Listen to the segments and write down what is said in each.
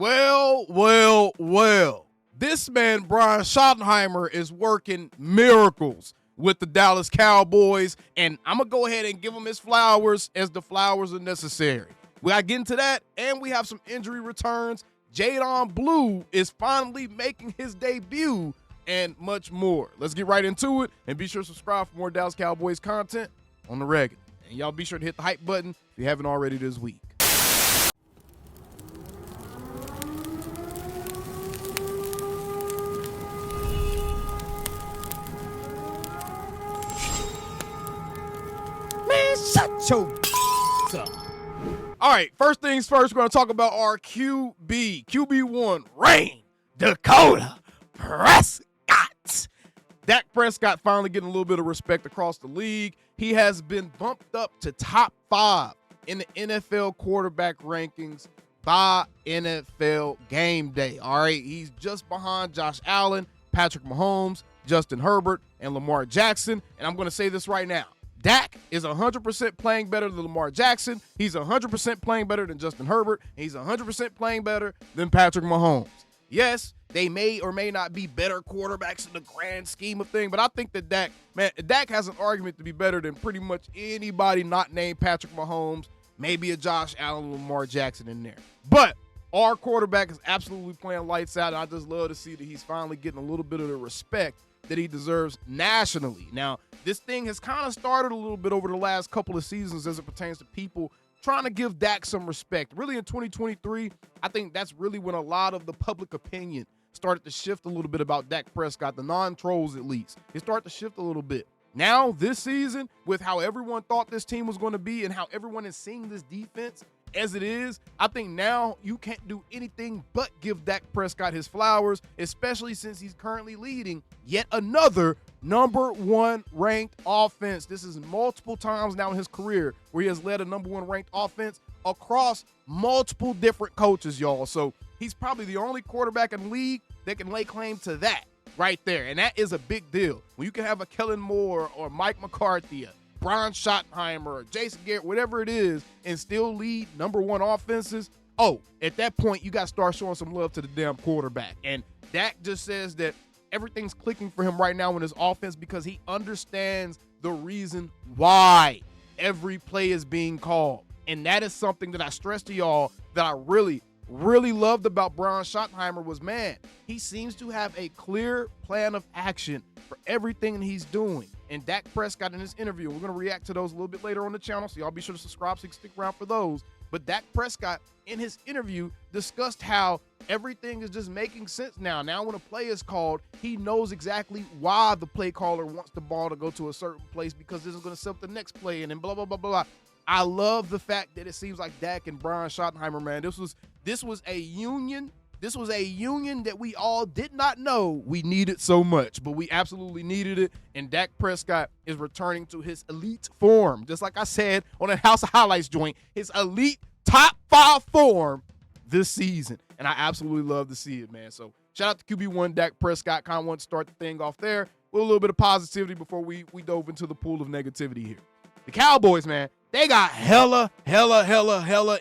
Well. This man, Brian Schottenheimer, is working miracles with the Dallas Cowboys, and I'm going to go ahead and give him his flowers as the flowers are necessary. We got to get into that, and we have some injury returns. Jaydon Blue is finally making his debut, and much more. Let's get right into it, and be sure to subscribe for more Dallas Cowboys content on the regular. And y'all be sure to hit the hype button if you haven't already this week. Shut your up. All right, first things first, we're going to talk about our QB. QB1, Rain Dakota Prescott. Dak Prescott finally getting a little bit of respect across the league. He has been bumped up to top 5 in the NFL quarterback rankings by NFL Game Day. All right, he's just behind Josh Allen, Patrick Mahomes, Justin Herbert, and Lamar Jackson. And I'm going to say this right now. Dak is 100% playing better than Lamar Jackson. He's 100% playing better than Justin Herbert. And he's 100% playing better than Patrick Mahomes. Yes, they may or may not be better quarterbacks in the grand scheme of things, but I think that Dak has an argument to be better than pretty much anybody not named Patrick Mahomes, maybe a Josh Allen, Lamar Jackson in there. But our quarterback is absolutely playing lights out, and I just love to see that he's finally getting a little bit of the respect that he deserves nationally. Now, this thing has kind of started a little bit over the last couple of seasons as it pertains to people trying to give Dak some respect. Really, in 2023, I think that's really when a lot of the public opinion started to shift a little bit about Dak Prescott, the non-trolls at least. It started to shift a little bit. Now, this season, with how everyone thought this team was going to be and how everyone is seeing this defense as it is, I think now you can't do anything but give Dak Prescott his flowers, especially since he's currently leading yet another number 1 ranked offense. This is multiple times now in his career where he has led a number 1 ranked offense across multiple different coaches, y'all. So he's probably the only quarterback in the league that can lay claim to that right there. And that is a big deal. When you can have a Kellen Moore or Mike McCarthy, Brian Schottenheimer, or Jason Garrett, whatever it is, and still lead number 1 offenses, at that point, you got to start showing some love to the damn quarterback. And Dak just says that everything's clicking for him right now in his offense because he understands the reason why every play is being called. And that is something that I stress to y'all that I really loved about Brian Schottenheimer was, man, he seems to have a clear plan of action for everything he's doing. And Dak Prescott in his interview, we're going to react to those a little bit later on the channel, so y'all be sure to subscribe so you can stick around for those. But Dak Prescott in his interview discussed how everything is just making sense now. Now when a play is called, he knows exactly why the play caller wants the ball to go to a certain place because this is going to set up the next play and then blah, blah, blah, blah. I love the fact that it seems like Dak and Brian Schottenheimer, man, this was a union. This was a union that we all did not know we needed so much, but we absolutely needed it. And Dak Prescott is returning to his elite form. Just like I said on the House of Highlights joint, his elite top 5 form this season. And I absolutely love to see it, man. So shout out to QB1 Dak Prescott. Kind of want to start the thing off there with a little bit of positivity before we dove into the pool of negativity here. The Cowboys, man, they got hella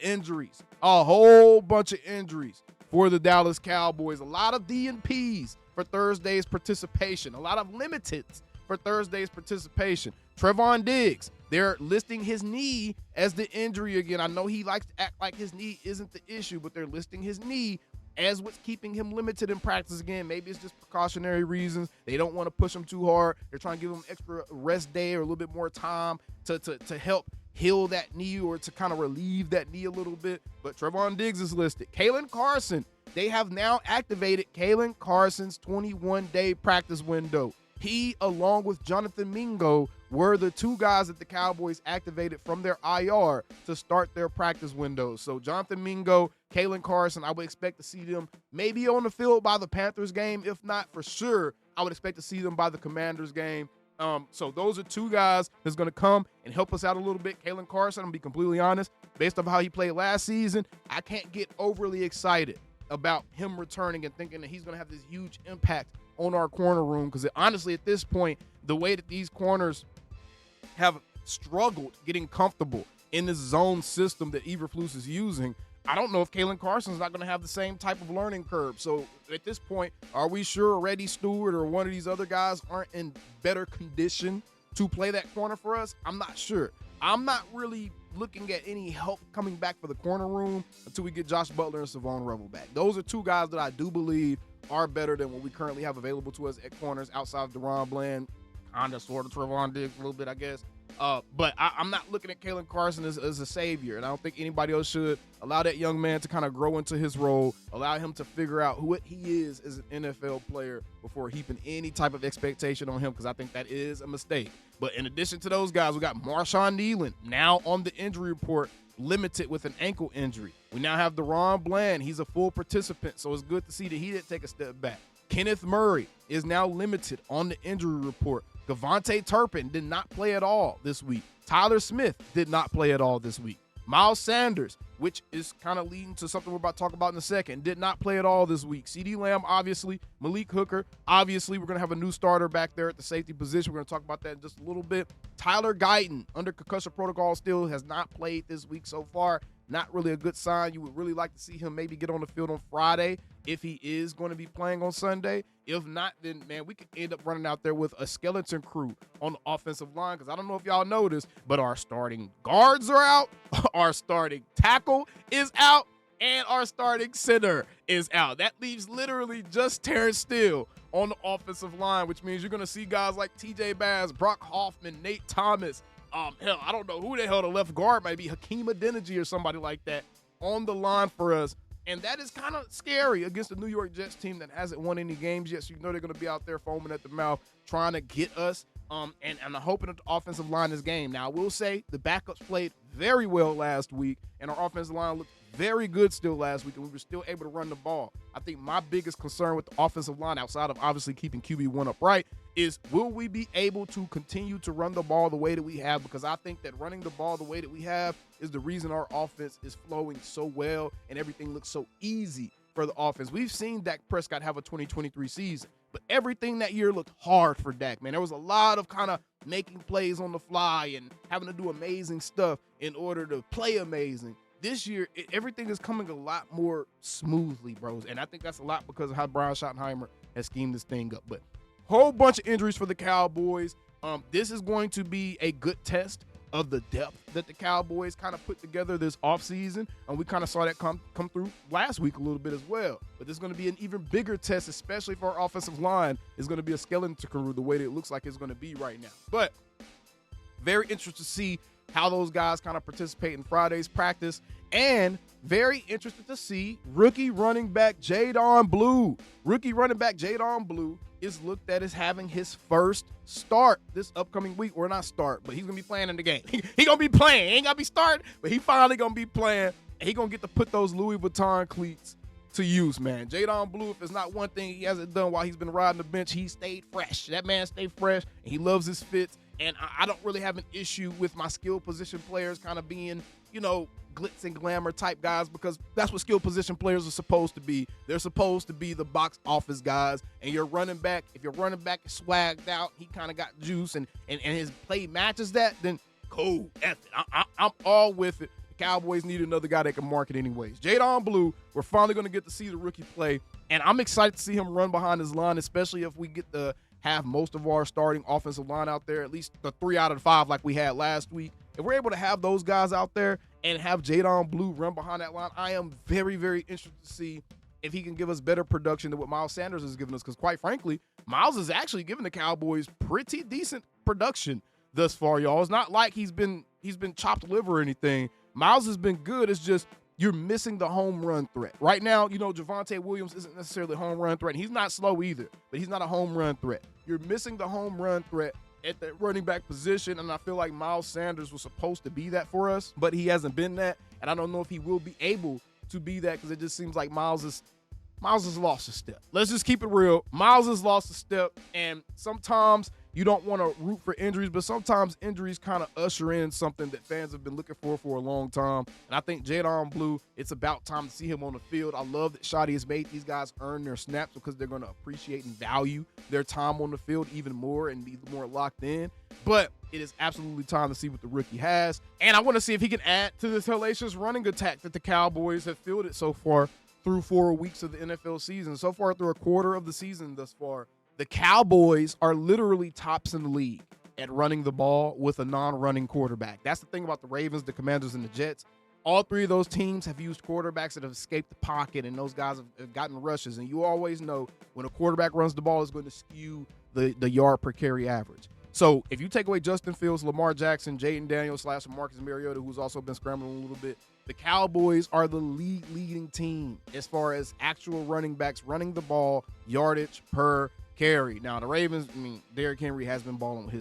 injuries. A whole bunch of injuries for the Dallas Cowboys. A lot of DNPs for Thursday's participation. A lot of limiteds for Thursday's participation. Trevon Diggs, they're listing his knee as the injury again. I know he likes to act like his knee isn't the issue, but they're listing his knee as what's keeping him limited in practice again. Maybe it's just precautionary reasons. They don't want to push him too hard. They're trying to give him extra rest day or a little bit more time to help heal that knee or to kind of relieve that knee a little bit. But Trevon Diggs is listed. Kalen Carson, they have now activated Kalen Carson's 21-day practice window. He, along with Jonathan Mingo, were the 2 guys that the Cowboys activated from their IR to start their practice windows. So Jonathan Mingo, Kalen Carson, I would expect to see them maybe on the field by the Panthers game. If not, for sure, I would expect to see them by the Commanders game. So those are 2 guys that's going to come and help us out a little bit. Kalen Carson, I'm going to be completely honest, based on how he played last season, I can't get overly excited about him returning and thinking that he's going to have this huge impact on our corner room, because honestly, at this point, the way that these corners have struggled getting comfortable in this zone system that Eberflus is using, I don't know if Kalen Carson's not going to have the same type of learning curve. So at this point, are we sure Reddy Stewart or one of these other guys aren't in better condition to play that corner for us? I'm not sure. I'm not really looking at any help coming back for the corner room until we get Josh Butler and Savon Revel back. Those are two guys that I do believe are better than what we currently have available to us at corners outside of DeRon Bland, kind of sort of Trevon Diggs a little bit, I guess. But I'm not looking at Kalen Carson as a savior, and I don't think anybody else should. Allow that young man to kind of grow into his role, allow him to figure out who he is as an NFL player before heaping any type of expectation on him, because I think that is a mistake. But in addition to those guys, we got Marshawn Nealon now on the injury report, limited with an ankle injury. We now have DeRon Bland. He's a full participant, so it's good to see that he didn't take a step back. Kenneth Murray is now limited on the injury report. Gavontae Turpin did not play at all this week. Tyler Smith did not play at all this week. Miles Sanders, which is kind of leading to something we're about to talk about in a second, did not play at all this week. CeeDee Lamb, obviously. Malik Hooker, obviously. We're going to have a new starter back there at the safety position. We're going to talk about that in just a little bit. Tyler Guyton, under concussion protocol, still has not played this week so far. Not really a good sign. You would really like to see him maybe get on the field on Friday if he is going to be playing on Sunday. If not, then, man, we could end up running out there with a skeleton crew on the offensive line, because I don't know if y'all noticed, but our starting guards are out, our starting tackle is out, and our starting center is out. That leaves literally just Terrence Steele on the offensive line, which means you're going to see guys like TJ Bass, Brock Hoffman, Nate Thomas, hell, I don't know who the hell the left guard might be, Hakeem Adeniji or somebody like that on the line for us. And that is kind of scary against the New York Jets team that hasn't won any games yet. So you know they're going to be out there foaming at the mouth trying to get us. And I'm hoping that the offensive line is game. Now, I will say the backups played very well last week, and our offensive line looked very good still last week, and we were still able to run the ball. I think my biggest concern with the offensive line, outside of obviously keeping QB1 upright, is will we be able to continue to run the ball the way that we have? Because I think that running the ball the way that we have is the reason our offense is flowing so well and everything looks so easy for the offense. We've seen Dak Prescott have a 2023 season, but everything that year looked hard for Dak, man. There was a lot of kind of making plays on the fly and having to do amazing stuff in order to play amazing. This year, everything is coming a lot more smoothly, bros, and I think that's a lot because of how Brian Schottenheimer has schemed this thing up. But whole bunch of injuries for the Cowboys. This is going to be a good test of the depth that the Cowboys kind of put together this offseason, and we kind of saw that come through last week a little bit as well. But this is going to be an even bigger test, especially for our offensive line. Is going to be a skeleton crew the way that it looks like it's going to be right now. But very interested to see how those guys kind of participate in Friday's practice, and very interested to see rookie running back Jaydon Blue. Rookie running back Jaydon Blue is looked at as having his first start this upcoming week, or not start, but he's going to be playing in the game. He going to be playing. He ain't going to be starting, but he finally going to be playing, and he going to get to put those Louis Vuitton cleats to use, man. Jaydon Blue, if there's not one thing he hasn't done while he's been riding the bench, he stayed fresh. That man stayed fresh, and he loves his fits. And I don't really have an issue with my skill position players kind of being, you know, glitz and glamour type guys, because that's what skill position players are supposed to be. They're supposed to be the box office guys. And your running back, if your running back is swagged out, he kind of got juice, and his play matches that, then cool. F it. I'm all with it. The Cowboys need another guy that can market anyways. Jaydon Blue, we're finally going to get to see the rookie play. And I'm excited to see him run behind his line, especially if we get to have most of our starting offensive line out there, at least the 3 out of the 5 like we had last week. If we're able to have those guys out there and have Jaydon Blue run behind that line, I am very, very interested to see if he can give us better production than what Miles Sanders has given us, because quite frankly, Miles has actually given the Cowboys pretty decent production thus far, y'all. It's not like he's been chopped liver or anything. Miles has been good. It's just you're missing the home run threat. Right now, you know, Javonte Williams isn't necessarily a home run threat. He's not slow either, but he's not a home run threat. You're missing the home run threat at the running back position, and I feel like Miles Sanders was supposed to be that for us, but he hasn't been that, and I don't know if he will be able to be that, because it just seems like Miles has lost a step. Let's just keep it real. Miles has lost a step, and sometimes you don't want to root for injuries, but sometimes injuries kind of usher in something that fans have been looking for a long time. And I think Jaydon Blue, it's about time to see him on the field. I love that Schotty has made these guys earn their snaps because they're going to appreciate and value their time on the field even more and be more locked in. But it is absolutely time to see what the rookie has. And I want to see if he can add to this hellacious running attack that the Cowboys have fielded so far through 4 weeks of the NFL season. So far through a quarter of the season thus far, the Cowboys are literally tops in the league at running the ball with a non-running quarterback. That's the thing about the Ravens, the Commanders, and the Jets. All three of those teams have used quarterbacks that have escaped the pocket, and those guys have gotten rushes. And you always know when a quarterback runs the ball, it's going to skew the yard per carry average. So if you take away Justin Fields, Lamar Jackson, Jaden Daniels / Marcus Mariota, who's also been scrambling a little bit, the Cowboys are the leading team as far as actual running backs running the ball, yardage per carry. Now, the Ravens, Derrick Henry has been balling with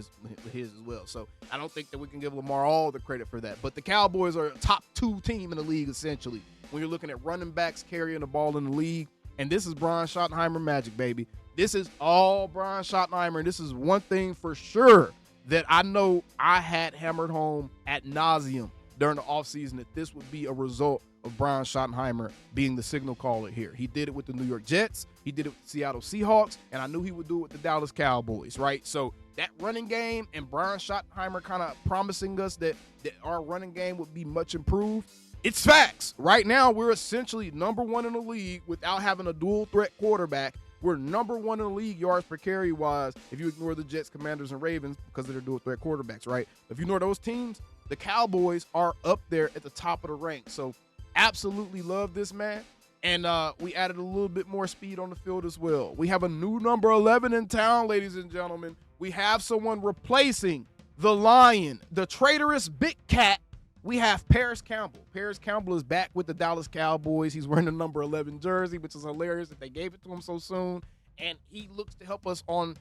his as well. So I don't think that we can give Lamar all the credit for that. But the Cowboys are a top 2 team in the league, essentially, when you're looking at running backs carrying the ball in the league. And this is Brian Schottenheimer magic, baby. This is all Brian Schottenheimer. And this is one thing for sure that I know I had hammered home ad nauseum during the offseason, that this would be a result of Brian Schottenheimer being the signal caller here. He did it with the New York Jets. He did it with the Seattle Seahawks. And I knew he would do it with the Dallas Cowboys, right? So that running game and Brian Schottenheimer kind of promising us that our running game would be much improved. It's facts. Right now, we're essentially number 1 in the league without having a dual threat quarterback. We're number 1 in the league yards per carry wise if you ignore the Jets, Commanders, and Ravens because of their dual threat quarterbacks, right? If you ignore those teams, the Cowboys are up there at the top of the rank. So absolutely love this, man. And we added a little bit more speed on the field as well. We have a new number 11 in town, ladies and gentlemen. We have someone replacing the Lion, the traitorous Big Cat. We have Paris Campbell. Paris Campbell is back with the Dallas Cowboys. He's wearing the number 11 jersey, which is hilarious that they gave it to him so soon. And he looks to help us on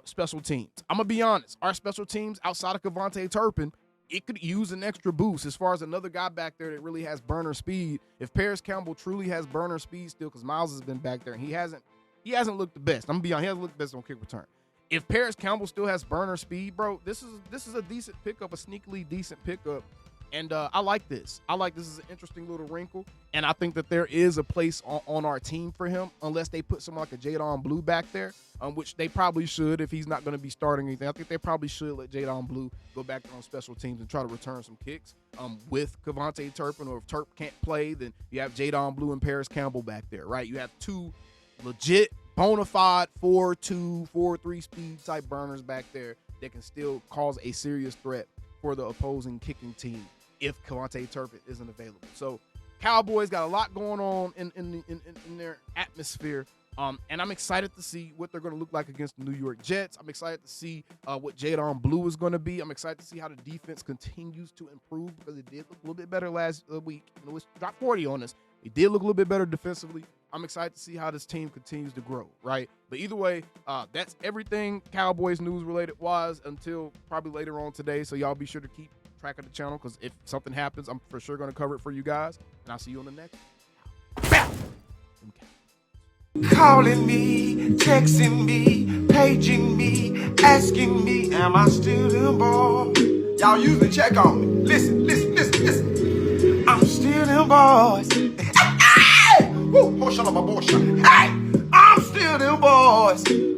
special teams. I'm going to be honest. Our special teams outside of Kevontae Turpin, it could use an extra boost as far as another guy back there that really has burner speed. If Paris Campbell truly has burner speed still, because Miles has been back there and he hasn't looked the best. I'm going to be honest. He hasn't looked the best on kick return. If Paris Campbell still has burner speed, bro, this is a decent pickup, a sneakily decent pickup. And I like this. This is an interesting little wrinkle. And I think that there is a place on our team for him, unless they put someone like a Jaydon Blue back there, which they probably should if he's not going to be starting anything. I think they probably should let Jaydon Blue go back there on special teams and try to return some kicks with Kevontae Turpin. Or if Turp can't play, then you have Jaydon Blue and Paris Campbell back there, right? You have 2 legit, bona fide 4.2, 4.3 speed type burners back there that can still cause a serious threat for the opposing kicking team if Kevontae Turpin isn't available. So Cowboys got a lot going on in their atmosphere. And I'm excited to see what they're going to look like against the New York Jets. I'm excited to see what Jaydon Blue is going to be. I'm excited to see how the defense continues to improve because it did look a little bit better last week. It dropped 40 on us. It did look a little bit better defensively. I'm excited to see how this team continues to grow, right? But either way, that's everything Cowboys news related wise until probably later on today. So y'all be sure to keep track of the channel because if something happens, I'm for sure going to cover it for you guys. And I'll see you on the next. Calling me, texting me, paging me, asking me, am I still in ball? Y'all usually check on me. Listen. I'm still in boys. Hey! Woo! Hey! I'm still in boys.